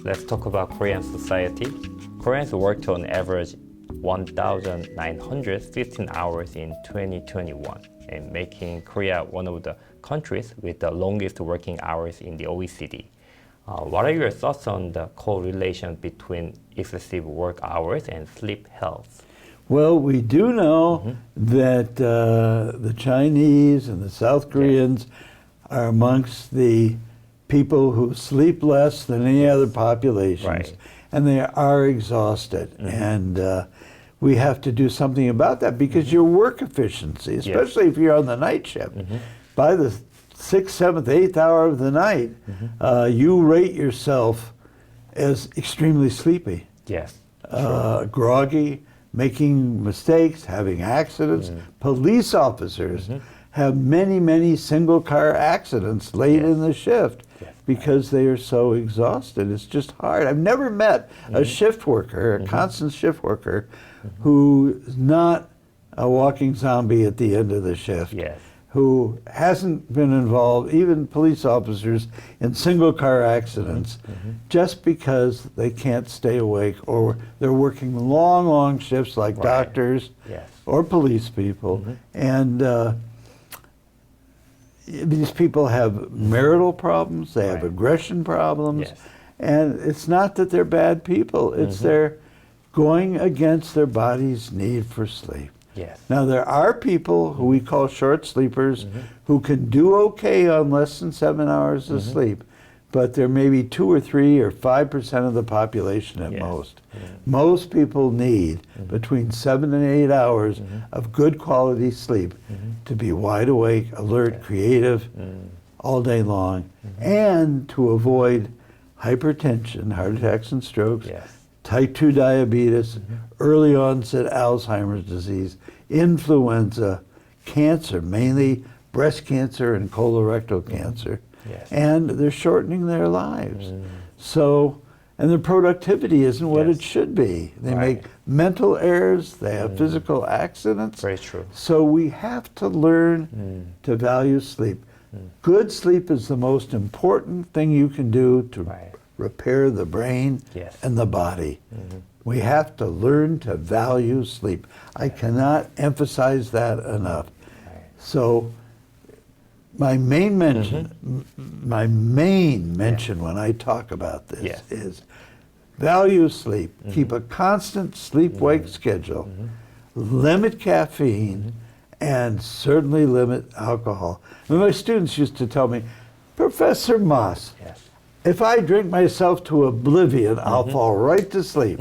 let's talk about Korean society. Koreans worked on average 1,915 hours in 2021, and making Korea one of the countries with the longest working hours in the OECD. What are your thoughts on the correlation between excessive work hours and sleep health? Well, we do know that the Chinese and the South Koreans are amongst the people who sleep less than any other populations, Right. and they are exhausted. And we have to do something about that because your work efficiency, especially if you're on the night shift, by the 6th, 7th, 8th hour of the night, you rate yourself as extremely sleepy, Yes. groggy, making mistakes, having accidents. Police officers have many, many single car accidents late in the shift because they are so exhausted. It's just hard. I've never met a shift worker, a constant shift worker, who is not a walking zombie at the end of the shift. Yes. Who hasn't been involved, even police officers, in single car accidents, just because they can't stay awake, or they're working long, long shifts like doctors or police people. And these people have marital problems, they have aggression problems, and it's not that they're bad people, it's they're going against their body's need for sleep. Yes. Now, there are people who we call short sleepers who can do okay on less than 7 hours of sleep, but there may be 2 or 3 or 5% of the population at most. Most people need between 7 and 8 hours of good quality sleep to be wide awake, alert, creative all day long, and to avoid hypertension, heart attacks and strokes, type 2 diabetes, early onset Alzheimer's disease, influenza, cancer, mainly breast cancer and colorectal cancer, and they're shortening their lives. So, and their productivity isn't what it should be. They make mental errors, they have physical accidents. Very true. So we have to learn to value sleep. Good sleep is the most important thing you can do to repair the brain and the body. We have to learn to value sleep. I cannot emphasize that enough. So my main mention, when I talk about this is value sleep. Keep a constant sleep-wake schedule. Limit caffeine, and certainly limit alcohol. And my students used to tell me, Professor Maas, if I drink myself to oblivion, I'll fall right to sleep.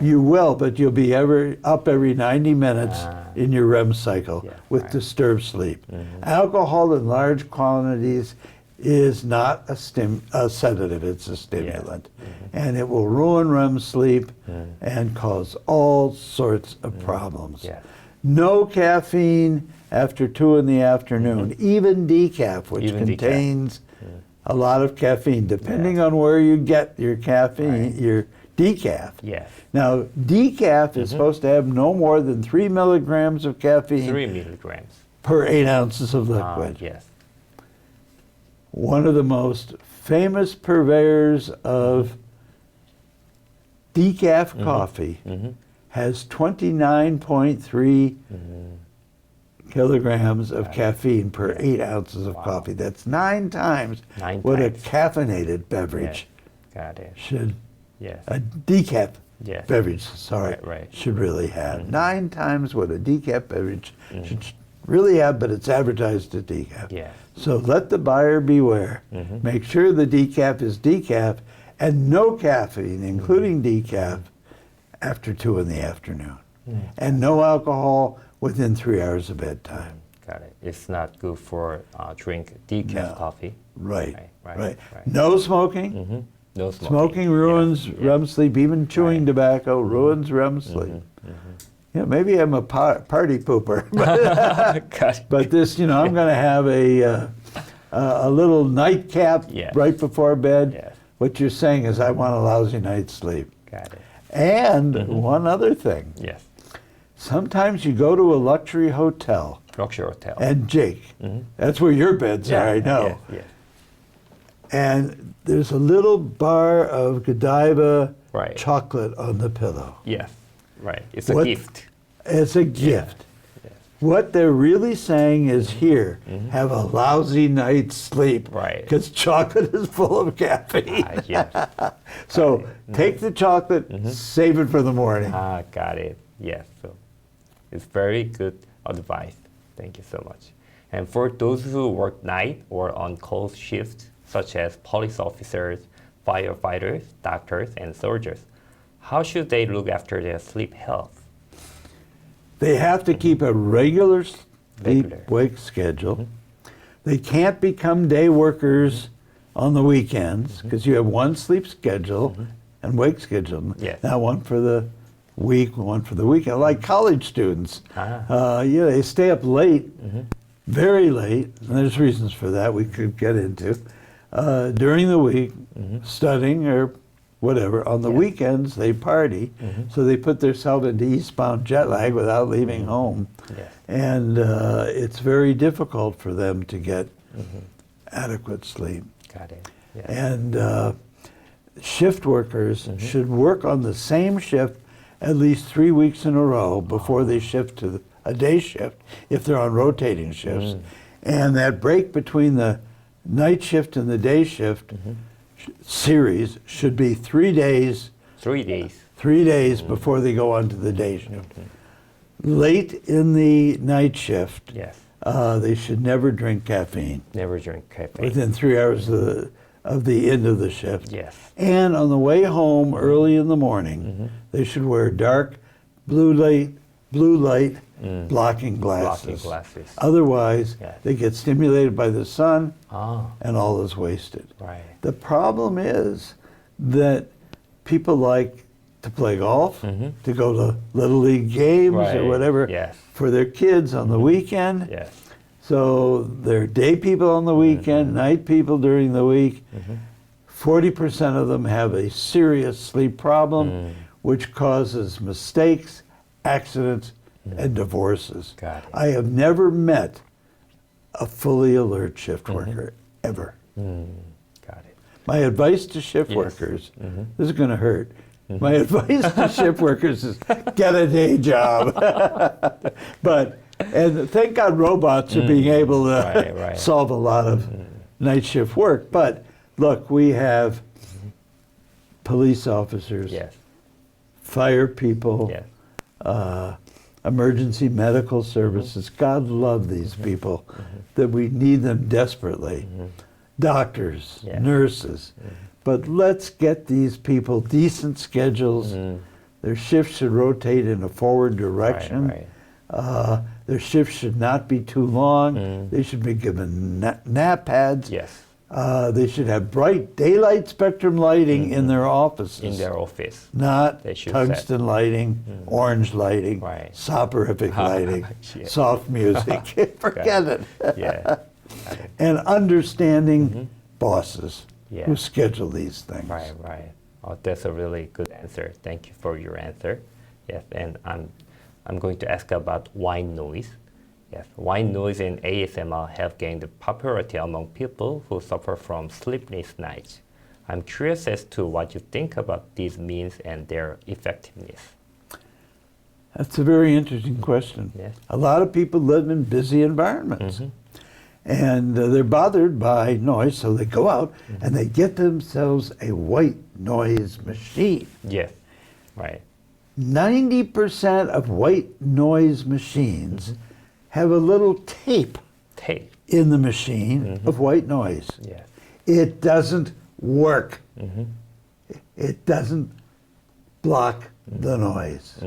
You will, but you'll be up every 90 minutes in your REM cycle with disturbed sleep. Alcohol in large quantities is not a sedative, it's a stimulant. And it will ruin REM sleep and cause all sorts of problems. No caffeine after 2 in the afternoon, even decaf, which contains a lot of caffeine, depending on where you get your caffeine, your decaf. Now, decaf is supposed to have no more than 3 milligrams of caffeine 3 milligrams per 8 ounces of liquid. One of the most famous purveyors of decaf coffee has 29.3 kilograms of caffeine per 8 ounces of coffee. That's 9 times what a caffeinated beverage should, a decaf beverage, should really have. 9 times what a decaf beverage should really have, but it's advertised as decaf. So let the buyer beware. Make sure the decaf is decaf and no caffeine, including decaf, after 2 in the afternoon. And no alcohol within 3 hours of bedtime. Got it. It's not good for drink decaf coffee. Right. No smoking. No smoking. Smoking ruins REM sleep. Even chewing tobacco ruins REM sleep. Yeah, maybe I'm a party pooper, but this, I'm going to have a little nightcap right before bed. What you're saying is I want a lousy night's sleep. Got it. And one other thing. Sometimes you go to a luxury hotel. Luxury hotel. And Jake, that's where your beds are, I know. and there's a little bar of Godiva Right. chocolate on the pillow. Yes, right. It's a What- gift. It's a gift. What they're really saying is here, have a lousy night's sleep. Right. Because chocolate is full of caffeine. Yes. So take the chocolate, save it for the morning. Got it. Yes. So it's very good advice. Thank you so much. And for those who work night or on call shifts, such as police officers, firefighters, doctors, and soldiers, how should they look after their sleep health? They have to keep a regular Regular. sleep-wake schedule. They can't become day workers on the weekends because you have one sleep schedule and wake schedule. Yes. Now one for the week, one for the weekend. Like college students, they stay up late, very late, and there's reasons for that we could get into, during the week, studying or whatever. On the weekends, they party, so they put themselves into eastbound jet lag without leaving home. Yes. And it's very difficult for them to get adequate sleep. Got it. Yes. And shift workers should work on the same shift at least 3 weeks in a row before they shift to a day shift, if they're on rotating shifts. And that break between the night shift and the day shift series should be 3 days. 3 days. 3 days before they go on to the day shift. Late in the night shift, Yes. they should never drink caffeine Never drink caffeine. within 3 hours of the end of the shift. Yes. And on the way home early in the morning, they should wear dark blue light blocking glasses. Blocking glasses. Otherwise, Yes. they get stimulated by the sun Ah, and all is wasted. right. The problem is that people like to play golf, to go to Little League games Right. or whatever Yes. for their kids on the weekend. Yes. So they're day people on the weekend, night people during the week. 40% of them have a serious sleep problem, which causes mistakes, accidents, and divorces. Got it. I have never met a fully alert shift worker, ever. Got it. My advice to shift Yes. workers, this is going to hurt. My advice to shift workers is get a day job. And thank God robots are being able to Right. solve a lot of night shift work. But look, we have police officers, Yes. fire people, Yes. emergency medical services. God love these people that we need them desperately. Doctors, Yeah. nurses. But let's get these people decent schedules. Their shifts should rotate in a forward direction. Right. Their shifts should not be too long. They should be given nap pads. Yes. They should have bright daylight spectrum lighting in their offices. In their office. Not They should tungsten lighting, orange lighting, Right. soporific lighting, Yeah. soft music. Forget it. Yeah. Got it. And understanding bosses Yeah. who schedule these things. Right, right. Oh, that's a really good answer. Thank you for your answer. Yes, and I'm going to ask about white noise. Yes, white noise and ASMR have gained popularity among people who suffer from sleepless nights. I'm curious as to what you think about these means and their effectiveness. That's a very interesting question. Yes. A lot of people live in busy environments. And they're bothered by noise, so they go out and they get themselves a white noise machine. Yes, right. 90% of white noise machines have a little tape Tape. in the machine of white noise. Yes. It doesn't work. It doesn't block the noise.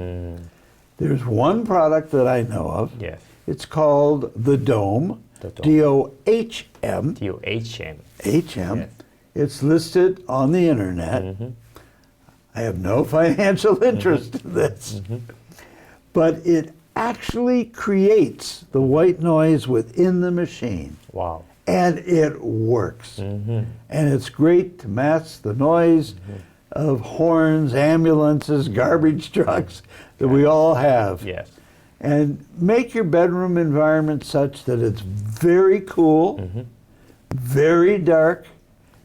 There's one product that I know of. Yes. It's called the Dome. The Dome. D-O-H-M. DOHM. H-M. Yes. It's listed on the internet. I have no financial interest in this. But it actually creates the white noise within the machine. Wow. And it works. And it's great to mask the noise of horns, ambulances, garbage trucks that we all have. Yes. And make your bedroom environment such that it's very cool, very dark,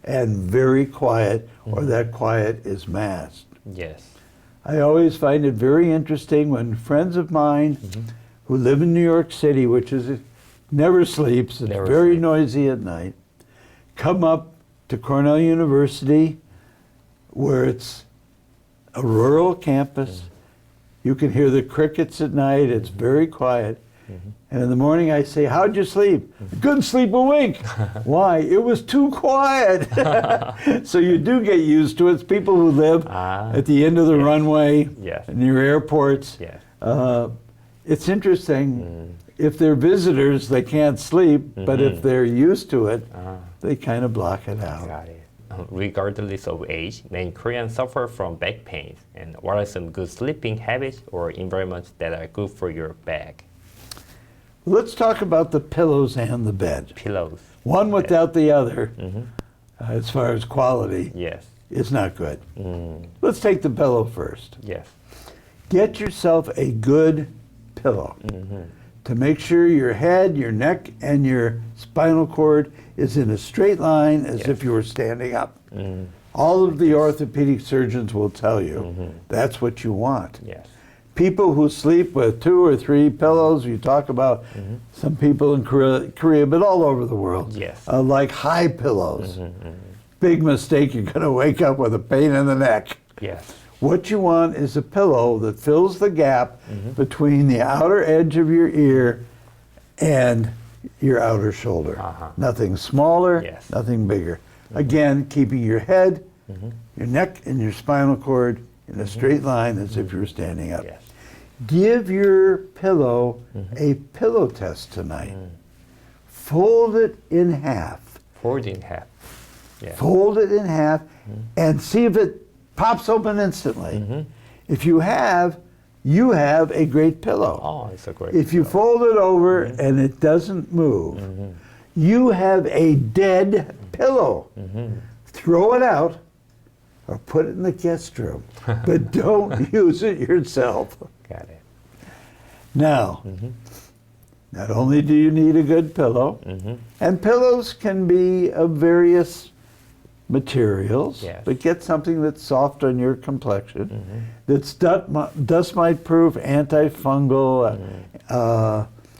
and very quiet, or that quiet is masked. Yes. I always find it very interesting when friends of mine who live in New York City, which is never sleeps, it's very noisy at night, come up to Cornell University, where it's a rural campus. You can hear the crickets at night. It's very quiet. And in the morning I say, how'd you sleep? Couldn't sleep a wink. Why? It was too quiet. So you do get used to it. It's people who live at the end of the runway, near airports. It's interesting. If they're visitors, they can't sleep, but if they're used to it, they kind of block it out. Got it. Regardless of age, many Koreans suffer from back pain. And what are some good sleeping habits or environments that are good for your back? Let's talk about the pillows and the bed. Pillows. One without the other, as far as quality, is not good. Let's take the pillow first. Yes. Get yourself a good pillow to make sure your head, your neck, and your spinal cord is in a straight line as if you were standing up. All of the orthopedic surgeons will tell you that's what you want. Yes. People who sleep with 2 or 3 pillows, you talk about some people in Korea, but all over the world, like high pillows. Big mistake, you're going to wake up with a pain in the neck. Yes. What you want is a pillow that fills the gap between the outer edge of your ear and your outer shoulder. Nothing smaller, nothing bigger. Again, keeping your head, your neck, and your spinal cord in a straight line as if you were standing up. Yes. Give your pillow a pillow test tonight. Fold it in half. Fold in half. Fold it in half and see if it pops open instantly. If you have a great pillow. Oh, it's a great If you fold it over and it doesn't move, you have a dead pillow. Throw it out or put it in the guest room, but don't use it yourself. Got it. Now, not only do you need a good pillow, and pillows can be of various materials, but get something that's soft on your complexion, that's dust mite proof, antifungal,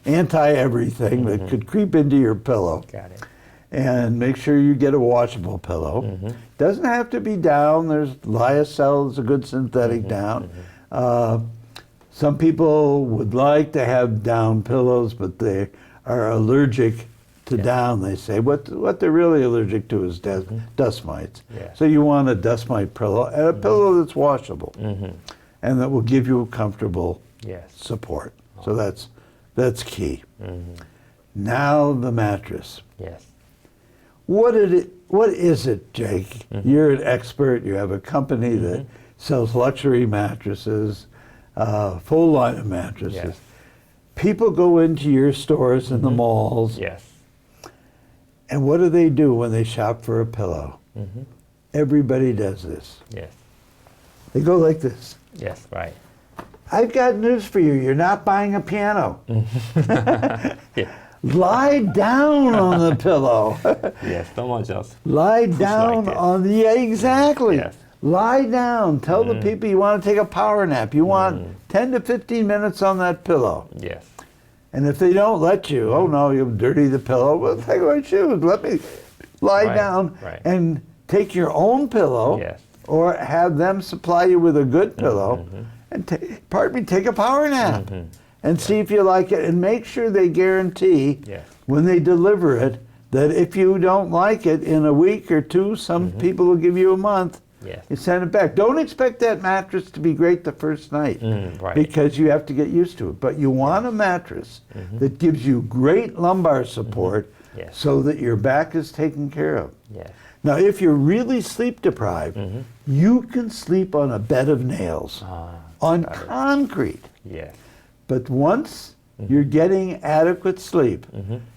anti-everything that could creep into your pillow. Got it. And make sure you get a washable pillow. Doesn't have to be down. There's lyocell is a good synthetic down. Some people would like to have down pillows, but they are allergic to down, they say. What they're really allergic to is dust mites. So you want a dust mite pillow, and a pillow that's washable, and that will give you comfortable support. So that's key. Now the mattress. Yes. What is it, Jake? You're an expert. You have a company that sells luxury mattresses, full line of mattresses. People go into your stores in the malls. And what do they do when they shop for a pillow? Everybody does this. They go like this. Right. I've got news for you. You're not buying a piano. Lie down on the pillow. Someone just lie down like on the exactly. Lie down. Tell the people you want to take a power nap. You want 10 to 15 minutes on that pillow. And if they don't let you, oh no, you'll dirty the pillow. Well, take my shoes. Let me lie down and take your own pillow, or have them supply you with a good pillow, and take a power nap, and see if you like it. And make sure they guarantee when they deliver it that if you don't like it in a week or two, some people will give you a month. You send it back. Don't expect that mattress to be great the first night, because you have to get used to it. But you want a mattress that gives you great lumbar support so that your back is taken care of. Now, if you're really sleep deprived, you can sleep on a bed of nails, on concrete. But once you're getting adequate sleep,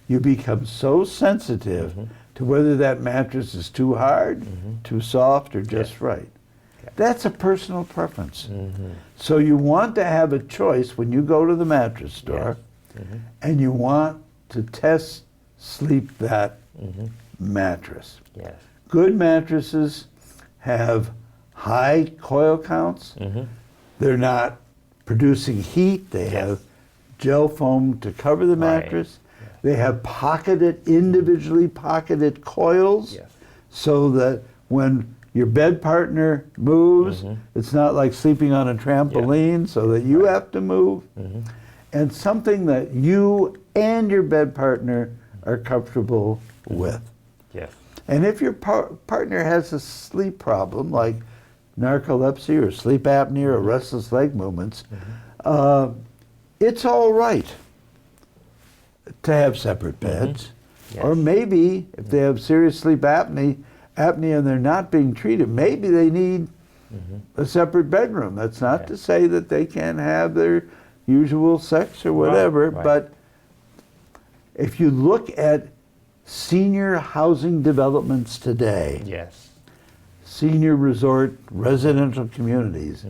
you become so sensitive to whether that mattress is too hard, too soft, or just right. That's a personal preference. So you want to have a choice when you go to the mattress store, and you want to test sleep that mattress. Good mattresses have high coil counts. They're not producing heat. They have gel foam to cover the mattress. They have individually pocketed coils, so that when your bed partner moves, it's not like sleeping on a trampoline, so that you have to move. And something that you and your bed partner are comfortable with. Yes. And if your partner has a sleep problem, like narcolepsy or sleep apnea or restless leg movements, it's all right to have separate beds. Or maybe if they have serious sleep apnea and they're not being treated, maybe they need a separate bedroom. That's not to say that they can't have their usual sex or whatever, but if you look at senior housing developments today, senior resort residential communities,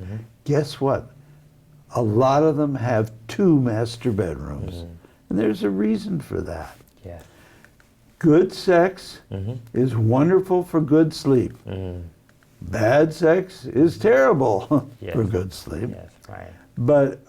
guess what? A lot of them have 2 master bedrooms. And there's a reason for that. Good sex is wonderful for good sleep. Bad sex is terrible for good sleep. But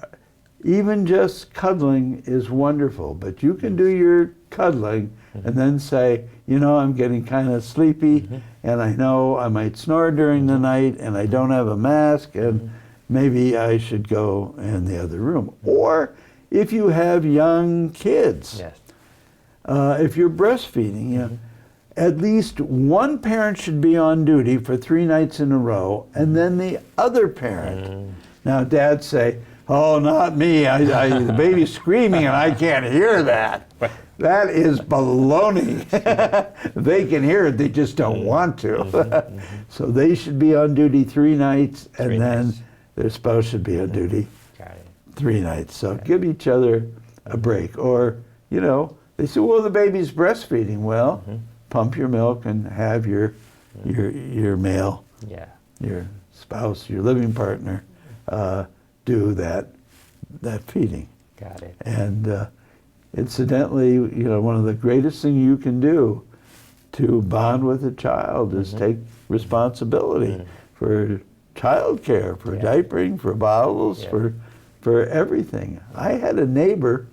even just cuddling is wonderful. But you can do your cuddling and then say, you know, I'm getting kind of sleepy, and I know I might snore during the night, and I don't have a mask, and maybe I should go in the other room. Or if you have young kids, if you're breastfeeding, you know, at least one parent should be on duty for 3 nights in a row, and then the other parent. Now, dads say, oh, not me. The baby's screaming and I can't hear that. That is baloney. They can hear it, they just don't want to. So they should be on duty 3 nights, and then their spouse should be on duty 3 nights. So give each other a break. Or, you know, they say, well, the baby's breastfeeding. Well, pump your milk and have your male, your spouse, your living partner, do that feeding. Got it. And incidentally, you know, one of the greatest things you can do to bond with a child is take responsibility for child care, for diapering, for bottles, for everything. I had a neighbor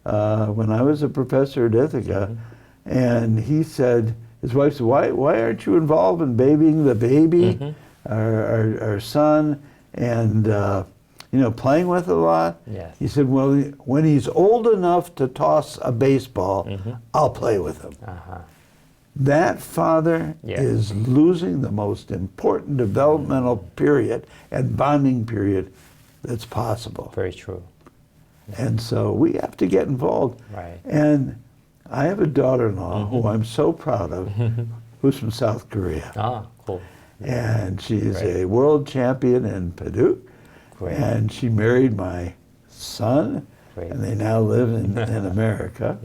when I was a professor at Ithaca, and he said, his wife said, why aren't you involved in babying the baby, our son, and you know, playing with it a lot? He said, well, when he's old enough to toss a baseball, I'll play with him. That father is losing the most important developmental period and bonding period that's possible. Very true. And so we have to get involved. And I have a daughter-in-law who I'm so proud of, who's from South Korea. Cool. And she's a world champion in Purdue. And she married my son, and they now live in America.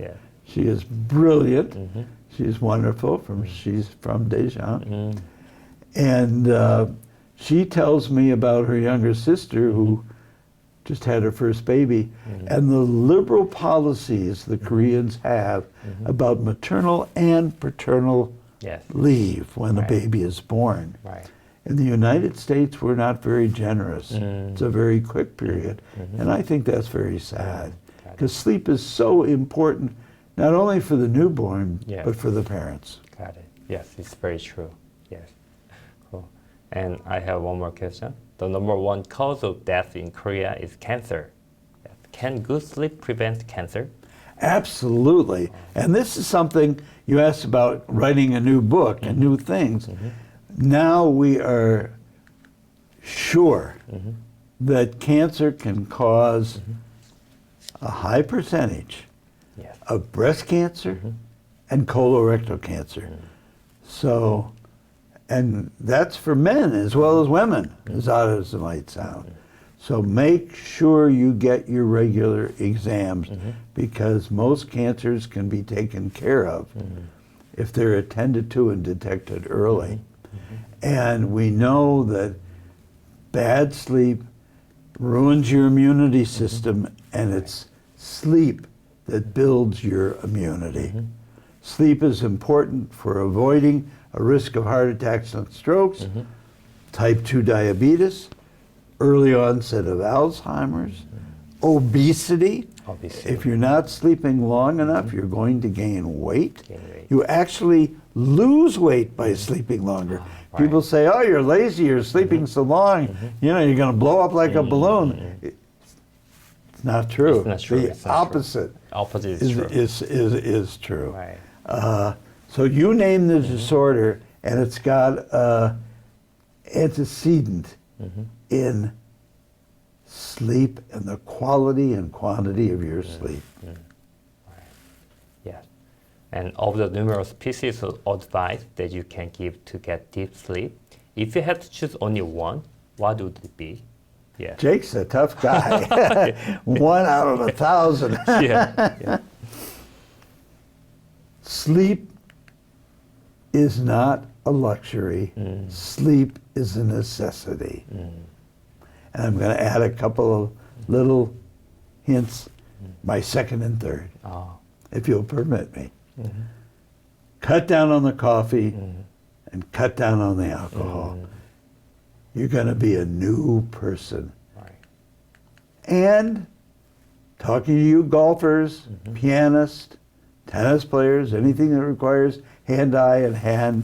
She is brilliant. She's wonderful. She's from Daejeon. And she tells me about her younger sister who just had her first baby, and the liberal policies the Koreans have about maternal and paternal leave when the baby is born. In the United States, we're not very generous. It's a very quick period. And I think that's very sad, because sleep is so important, not only for the newborn, but for the parents. Got it. Yes, it's very true. Yes. Cool. And I have one more question. The number 1 cause of death in Korea is cancer. Can good sleep prevent cancer? Absolutely. And this is something you asked about, writing a new book and new things. Now we are sure that cancer can cause a high percentage of breast cancer and colorectal cancer. So, and that's for men as well as women, as odd as it might sound. So make sure you get your regular exams, because most cancers can be taken care of if they're attended to and detected early. And we know that bad sleep ruins your immunity system, and it's sleep that builds your immunity. Sleep is important for avoiding a risk of heart attacks and strokes, type 2 diabetes, early onset of Alzheimer's, obesity. If you're not sleeping long enough, you're going to gain weight. You actually lose weight by sleeping longer. People say, oh, you're lazy, you're sleeping so long, you're going to blow up like a balloon. It's not true. It's not true. The opposite, opposite is true. Is true. Right. So you name the disorder, and it's got antecedent in sleep and the quality and quantity of your sleep. Right. Yes. And of the numerous pieces of advice that you can give to get deep sleep, if you had to choose only one, what would it be? Yeah. Jake's a tough guy. 1 out of 1,000. Yeah. Sleep is not a luxury. Sleep is a necessity. And I'm going to add a couple of little hints, my second and third, if you'll permit me. Cut down on the coffee and cut down on the alcohol. You're going to be a new person. Right. And talking to you golfers, pianists, tennis players, anything that requires hand-eye and hand-foot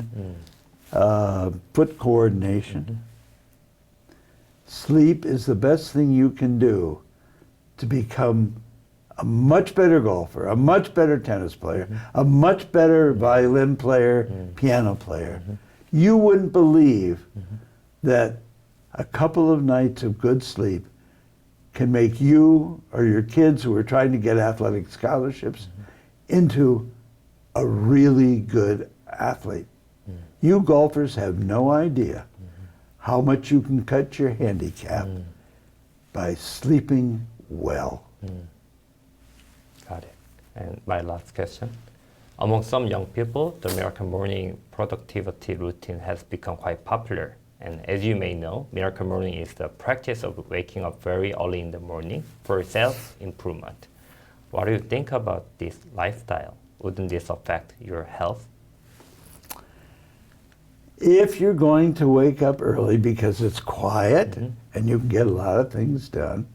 coordination, sleep is the best thing you can do to become a much better golfer, a much better tennis player, a much better violin player, piano player. You wouldn't believe that a couple of nights of good sleep can make you or your kids who are trying to get athletic scholarships into a really good athlete. You golfers have no idea how much you can cut your handicap by sleeping well. Got it. And my last question. Among some young people, the Miracle Morning productivity routine has become quite popular. And as you may know, Miracle Morning is the practice of waking up very early in the morning for self-improvement. What do you think about this lifestyle? Wouldn't this affect your health? If you're going to wake up early because it's quiet and you can get a lot of things done,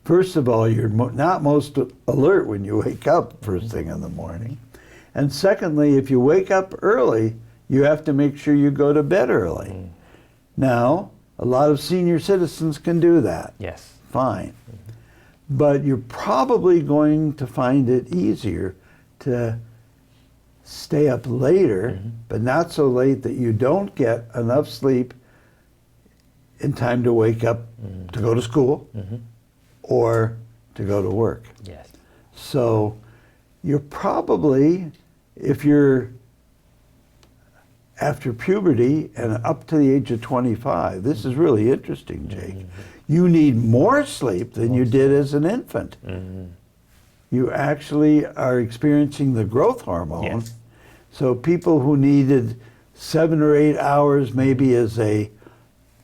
first of all, you're not most alert when you wake up first thing in the morning. And secondly, if you wake up early, you have to make sure you go to bed early. Now, a lot of senior citizens can do that. Yes. Fine. But you're probably going to find it easier to stay up later, but not so late that you don't get enough sleep in time to wake up to go to school or to go to work. Yes. So you're probably, if you're after puberty and up to the age of 25, this is really interesting, Jake. You need more sleep than you did as an infant. You actually are experiencing the growth hormone. Yes. So people who needed 7 or 8 hours maybe as a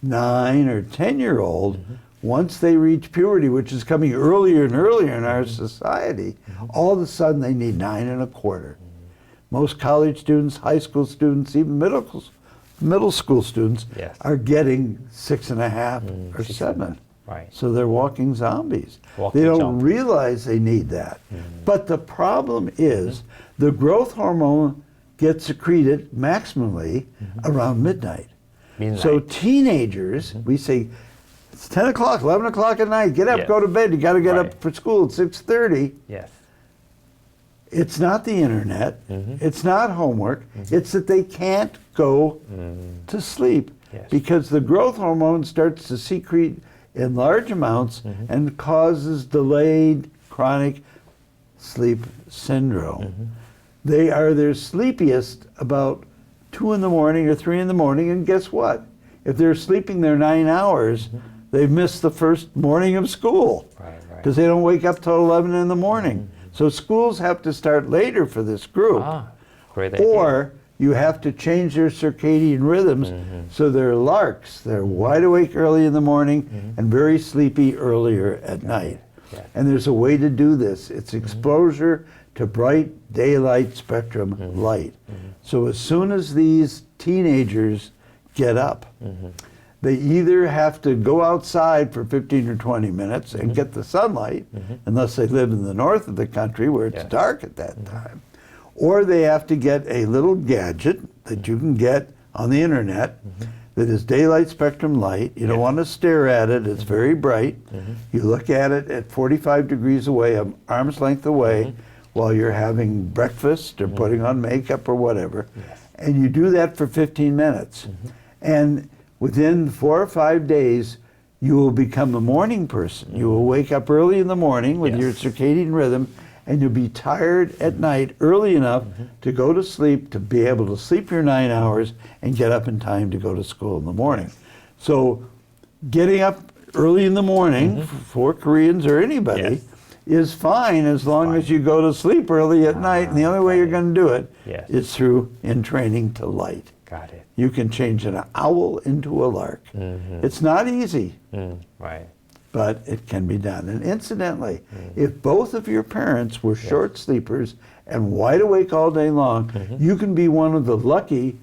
9 or 10-year-old, once they reach puberty, which is coming earlier and earlier in our society, all of a sudden they need 9 1/4. Most college students, high school students, even middle school students are getting 6 1/2 or 7. Right. So they're walking zombies. Walking they don't zombies. realize they need that. But the problem is the growth hormone gets secreted maximally around midnight. So teenagers, we say, it's 10 o'clock, 11 o'clock at night, get up, go to bed, you got to get up for school at 6:30. Yes. It's not the internet, it's not homework, it's that they can't go to sleep because the growth hormone starts to secrete in large amounts and causes delayed chronic sleep syndrome. They are their sleepiest about 2 in the morning or 3 in the morning, and guess what? If they're sleeping their 9 hours, they've missed the first morning of school because they don't wake up till 11 in the morning. So schools have to start later for this group. Great idea. Or you have to change their circadian rhythms so they're larks. They're wide awake early in the morning and very sleepy earlier at night. And there's a way to do this. It's exposure to bright daylight spectrum light. So as soon as these teenagers get up. They either have to go outside for 15 or 20 minutes and get the sunlight, unless they live in the north of the country where it's dark at that time, or they have to get a little gadget that you can get on the internet that is daylight spectrum light. You don't want to stare at it. It's very bright. You look at it at 45 degrees away, arm's length away, while you're having breakfast or putting on makeup or whatever. And you do that for 15 minutes. And within 4 or 5 days, you will become a morning person. You will wake up early in the morning with your circadian rhythm, and you'll be tired at night early enough to go to sleep, to be able to sleep your 9 hours and get up in time to go to school in the morning. So getting up early in the morning for Koreans or anybody is fine as long as you go to sleep early at night, and the only way you're going to do it is through entraining to light. Got it. You can change an owl into a lark. It's not easy, Right. but it can be done. And incidentally, if both of your parents were short sleepers and wide awake all day long, you can be one of the lucky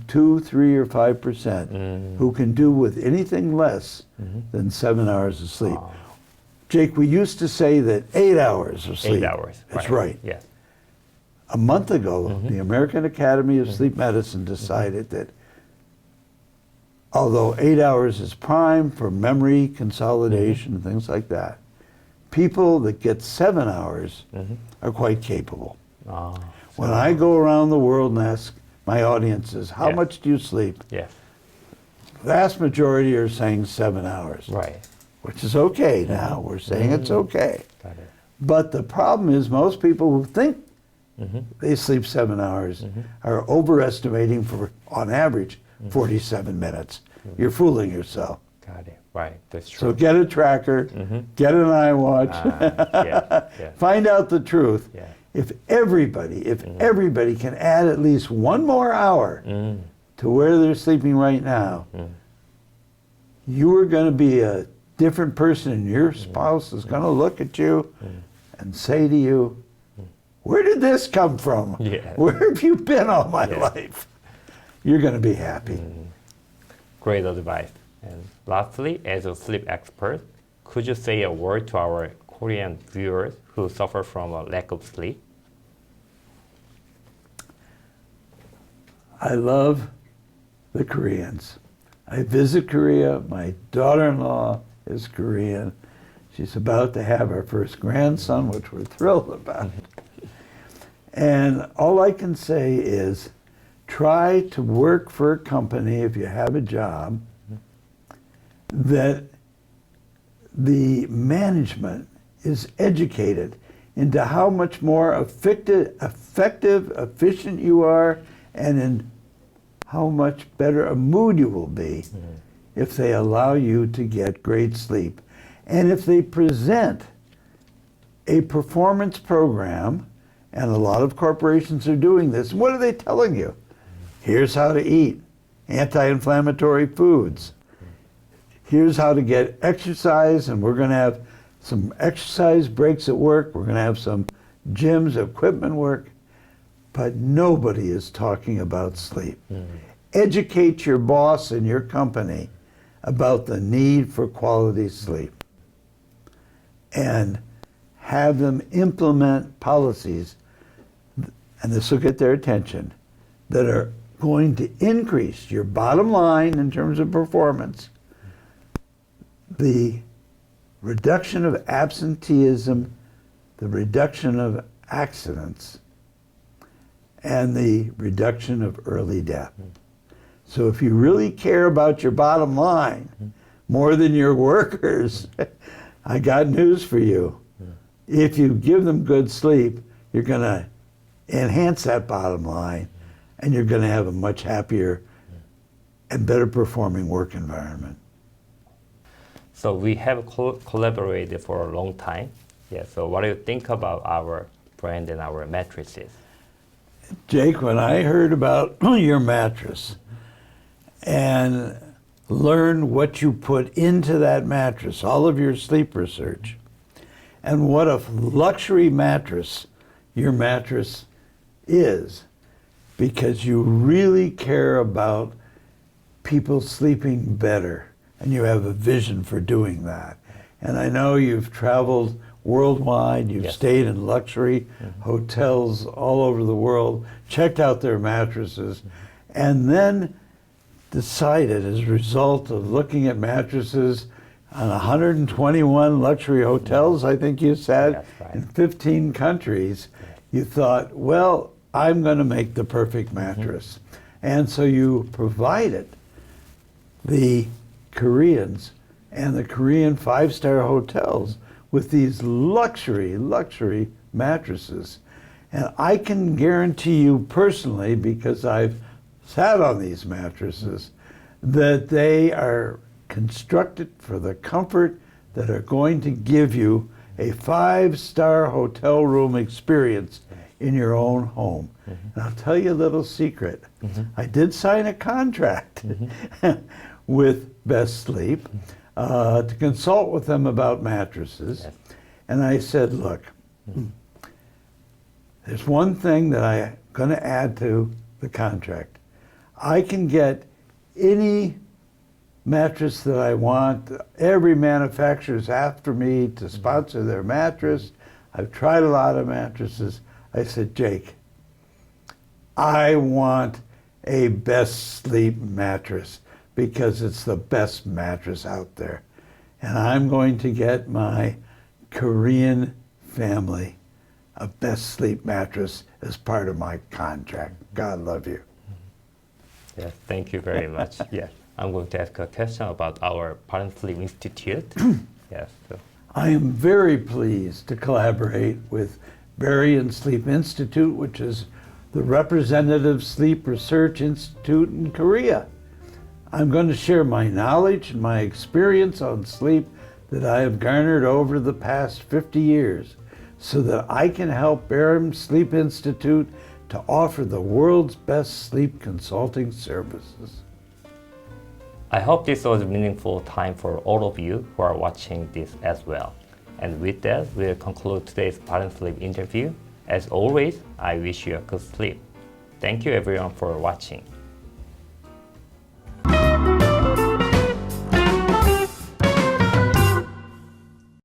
2, 3, or 5% who can do with anything less than 7 hours of sleep. Jake, we used to say that 8 hours of sleep. 8 hours. That's right. Yes. A month ago, the American Academy of Sleep Medicine decided that although 8 hours is prime for memory consolidation and things like that, people that get 7 hours are quite capable. When I go around the world and ask my audiences, how much do you sleep? Yes. Vast majority are saying 7 hours. Right. Which is okay now. We're saying it's okay. Got it. But the problem is most people who think they sleep 7 hours are overestimating for, on average, 47 minutes. You're fooling yourself. Got it. Right. That's true. So get a tracker, get an iWatch, find out the truth. If everybody can add at least one more hour to where they're sleeping right now, you are going to be a different person, and your spouse is going to look at you and say to you, where did this come from? Where have you been all my life? You're going to be happy. Great advice. And lastly, as a sleep expert, could you say a word to our Korean viewers who suffer from a lack of sleep? I love the Koreans. I visit Korea. My daughter-in-law is Korean. She's about to have our first grandson, which we're thrilled about. And all I can say is try to work for a company, if you have a job, that the management is educated into how much more effective, efficient you are, and in how much better a mood you will be if they allow you to get great sleep. And if they present a performance program, and a lot of corporations are doing this, what are they telling you? Here's how to eat anti-inflammatory foods. Here's how to get exercise, and we're going to have some exercise breaks at work. We're going to have some gyms, equipment work. But nobody is talking about sleep. Educate your boss and your company about the need for quality sleep, and have them implement policies, and this will get their attention, that are going to increase your bottom line in terms of performance, the reduction of absenteeism, the reduction of accidents, and the reduction of early death. So if you really care about your bottom line more than your workers, I got news for you. If you give them good sleep, you're going to enhance that bottom line, and you're going to have a much happier and better performing work environment. So we have collaborated for a long time. So what do you think about our brand and our mattresses? Jake, when I heard about your mattress and learned what you put into that mattress, all of your sleep research, and what a luxury mattress your mattress is, because you really care about people sleeping better, and you have a vision for doing that. And I know you've traveled worldwide, you've stayed in luxury hotels all over the world, checked out their mattresses, and then decided, as a result of looking at mattresses on 121 luxury hotels, I think you said, in 15 countries, you thought, well, I'm going to make the perfect mattress. And so you provided the Koreans and the Korean five-star hotels with these luxury mattresses. And I can guarantee you personally, because I've sat on these mattresses, that they are constructed for the comfort that are going to give you a five-star hotel room experience in your own home. And I'll tell you a little secret. I did sign a contract with Best Sleep to consult with them about mattresses. And I said, look, there's one thing that I'm going to add to the contract. I can get any mattress that I want. Every manufacturer's after me to sponsor their mattress. I've tried a lot of mattresses. I said, Jake, I want a Best Sleep mattress because it's the best mattress out there. And I'm going to get my Korean family a Best Sleep mattress as part of my contract. God love you. Yes, thank you very much. Yes, I'm going to ask a question about our Ba른수면 Institute. Yes. So. I am very pleased to collaborate with Berrien Sleep Institute, which is the representative sleep research institute in Korea. I'm going to share my knowledge and my experience on sleep that I have garnered over the past 50 years so that I can help Berrien Sleep Institute to offer the world's best sleep consulting services. I hope this was a meaningful time for all of you who are watching this as well. And with that, we'll conclude today's Ba른수면 interview. As always, I wish you a good sleep. Thank you everyone for watching.